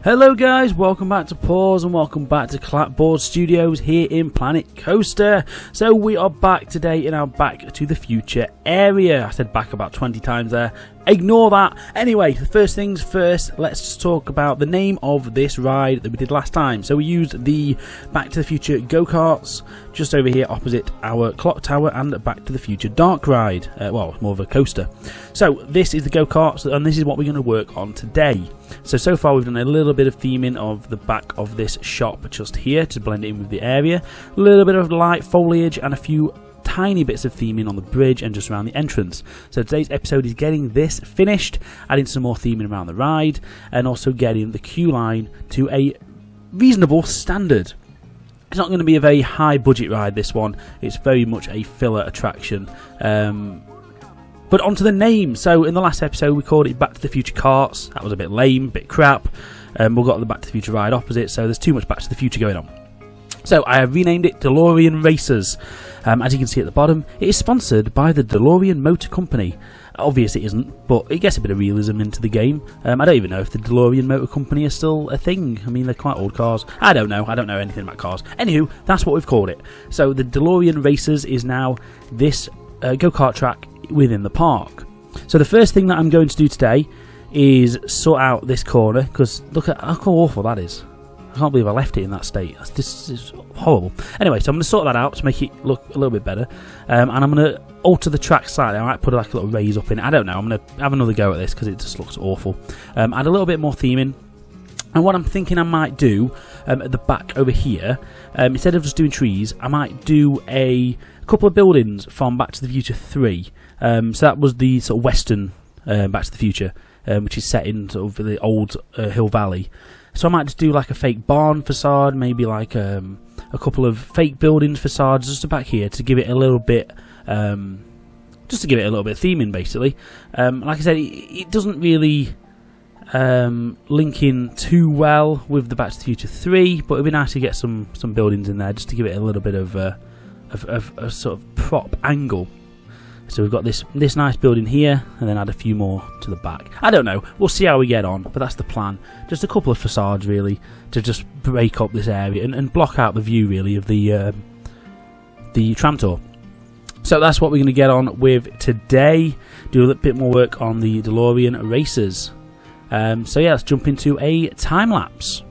Hello guys, welcome back to Pause and welcome back to Clapboard Studios here in Planet Coaster. So we are back today in our Back to the Future area. I said back about 20 times there. Ignore that. Anyway, first things first, let's just talk about the name of this ride that we did last time. So we used the Back to the Future Go Karts just over here opposite our clock tower and Back to the Future Dark ride. Well, more of a coaster. So this is the Go Karts and this is what we're going to work on today. So far we've done a little bit of theming of the back of this shop just here to blend it in with the area. A little bit of light foliage and a few tiny bits of theming on the bridge and just around the entrance. So today's episode is getting this finished, adding some more theming around the ride and also getting the queue line to a reasonable standard. It's not going to be a very high budget ride, this one. It's very much a filler attraction. But onto the name. So in the last episode we called it Back to the Future Karts. That was a bit lame, a bit crap. We've got the Back to the Future ride opposite, so there's too much Back to the Future going on. So I have renamed it Delorean Racers. As you can see at the bottom, it is sponsored by the Delorean Motor Company. Obviously it isn't, but it gets a bit of realism into the game. I don't even know if the Delorean Motor Company is still a thing. I mean, they're quite old cars. I don't know anything about cars. Anywho, that's what we've called it. So the Delorean Racers is now this go-kart track within the park. So the first thing that I'm going to do today is sort out this corner, because look at how awful that is. I can't believe I left it in that state. This is horrible. Anyway, so I'm going to sort that out to make it look a little bit better, and I'm going to alter the track slightly. I might put like a little raise up in it. I don't know. I'm going to have another go at this because it just looks awful. Add a little bit more theming. And what I'm thinking I might do at the back over here, instead of just doing trees, I might do a couple of buildings from Back to the Future 3. So that was the sort of western Back to the Future, which is set in sort of the old Hill Valley. So I might just do like a fake barn facade, maybe like a couple of fake buildings facades just back here to give it a little bit, just to give it a little bit of theming, basically. Like I said, it doesn't really link in too well with the Back to the Future 3, but it'd be nice to get some buildings in there just to give it a little bit of a sort of prop angle. So we've got this nice building here, and then add a few more to the back. I don't know. We'll see how we get on, but that's the plan. Just a couple of facades, really, to just break up this area and block out the view, really, of the tram tour. So that's what we're going to get on with today. Do a little bit more work on the DeLorean Racers. So yeah, let's jump into a time lapse.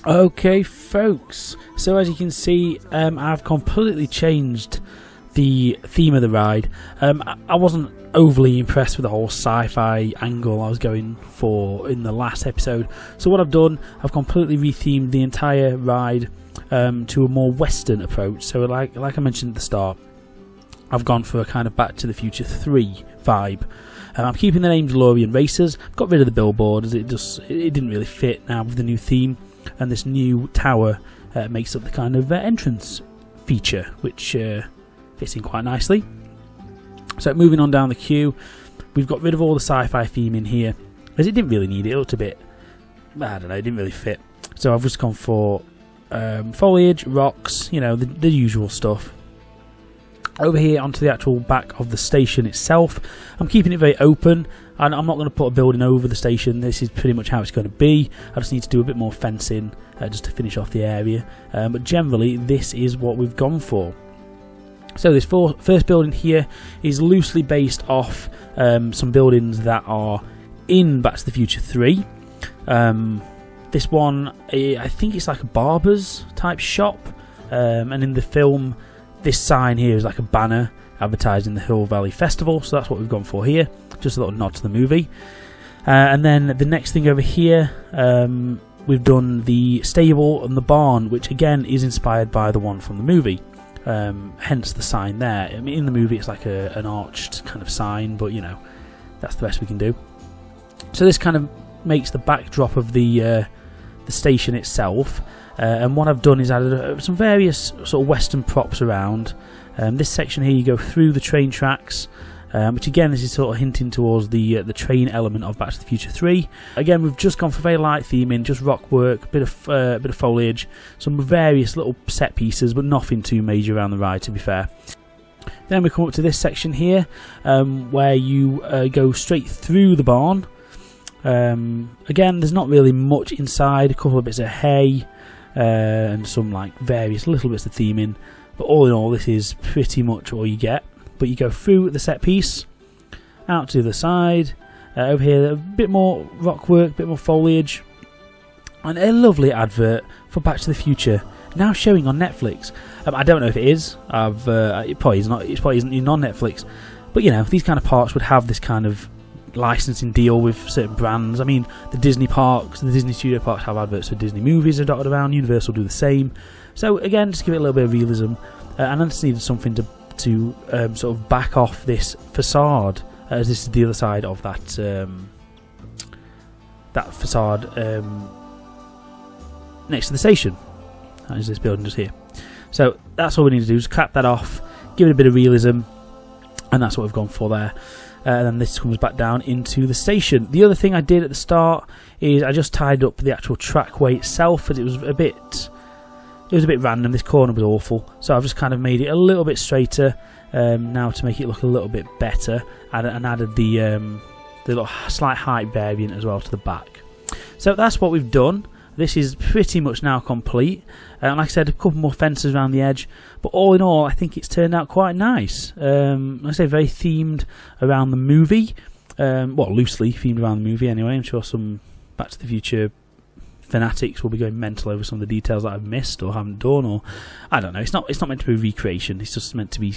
Okay folks, so as you can see, I've completely changed the theme of the ride. I wasn't overly impressed with the whole sci-fi angle I was going for in the last episode, so what I've done, I've completely rethemed the entire ride to a more western approach. So like I mentioned at the start, I've gone for a kind of Back to the Future 3 vibe. I'm keeping the name Delorean Racers, got rid of the billboard as it didn't really fit now with the new theme. And this new tower makes up the kind of entrance feature, which fits in quite nicely. So moving on down the queue, we've got rid of all the sci-fi theme in here, as it didn't really need it. It looked a bit, I don't know, it didn't really fit. So I've just gone for foliage, rocks, you know, the usual stuff. Over here onto the actual back of the station itself, I'm keeping it very open, and I'm not going to put a building over the station. This is pretty much how it's going to be. I just need to do a bit more fencing just to finish off the area, but generally this is what we've gone for. So this first building here is loosely based off some buildings that are in Back to the Future 3. This one, I think it's like a barber's type shop, and in the film this sign here is like a banner advertising the Hill Valley Festival, so that's what we've gone for here, just a little nod to the movie. And then the next thing over here, we've done the stable and the barn, which again is inspired by the one from the movie, hence the sign there. I mean, in the movie it's like an arched kind of sign, but you know, that's the best we can do. So this kind of makes the backdrop of the station itself. And what I've done is added some various sort of western props around. This section here, you go through the train tracks, which again, this is sort of hinting towards the train element of Back to the Future 3. Again, we've just gone for very light theming, just rock work, bit of foliage, some various little set pieces, but nothing too major around the ride, to be fair. Then we come up to this section here, where you go straight through the barn. Again, there's not really much inside, a couple of bits of hay, and some like various little bits of theming, but all in all this is pretty much all you get. But you go through the set piece, out to the side, over here a bit more rock work, a bit more foliage, and a lovely advert for Back to the Future, now showing on Netflix. I don't know if it is, it probably is not, it probably isn't even on Netflix, but you know, these kind of parks would have this kind of licensing deal with certain brands. I mean, the Disney parks, the Disney studio parks have adverts for Disney movies are dotted around. Universal do the same. So again, just give it a little bit of realism, and I just needed something to sort of back off this facade, as this is the other side of that that facade next to the station. That is this building just here. So that's all we need to do, is cap that off, give it a bit of realism, and that's what we've gone for there. And then this comes back down into the station. The other thing I did at the start is I just tied up the actual trackway itself, as it was a bit random. This corner was awful, so I've just kind of made it a little bit straighter now to make it look a little bit better, and added the little slight height variant as well to the back. So that's what we've done. This is pretty much now complete. Like I said, a couple more fences around the edge, but all in all, I think it's turned out quite nice. Like I say, very themed around the movie. Well, loosely themed around the movie anyway. I'm sure some Back to the Future fanatics will be going mental over some of the details that I've missed or haven't done, or I don't know. It's not meant to be a recreation. It's just meant to be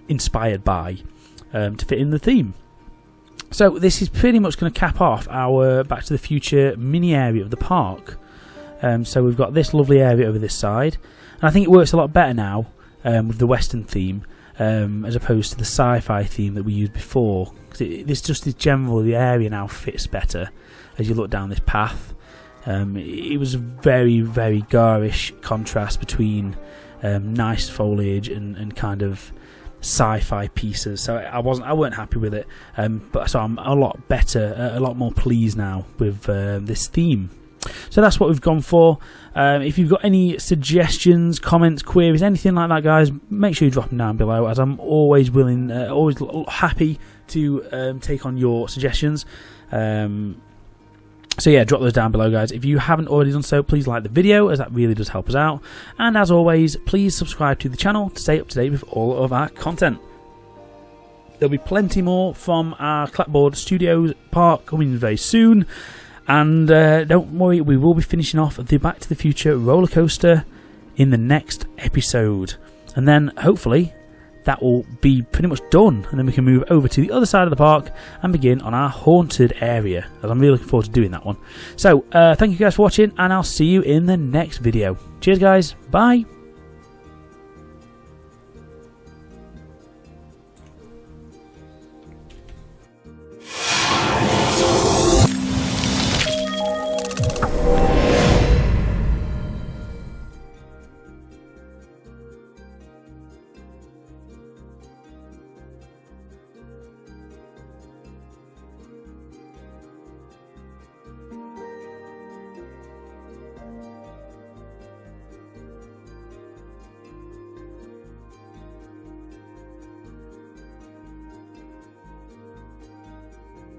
inspired by, to fit in the theme. So this is pretty much going to cap off our Back to the Future mini area of the park. So we've got this lovely area over this side, and I think it works a lot better now with the Western theme as opposed to the sci-fi theme that we used before. This just is generally, the area now fits better as you look down this path. It was a very, very garish contrast between nice foliage and kind of sci-fi pieces, so I weren't happy with it, but so I'm a lot better, a lot more pleased now with this theme. So that's what we've gone for. If you've got any suggestions, comments, queries, anything like that, guys, make sure you drop them down below, as I'm always willing, always happy to take on your suggestions. So yeah, drop those down below, guys. If you haven't already done so, please like the video, as that really does help us out. And as always, please subscribe to the channel to stay up to date with all of our content. There'll be plenty more from our Clapboard Studios park coming very soon. And don't worry, we will be finishing off the Back to the Future roller coaster in the next episode. And then hopefully that will be pretty much done, and then we can move over to the other side of the park and begin on our haunted area, as I'm really looking forward to doing that one. So thank you guys for watching, and I'll see you in the next video. Cheers guys, bye.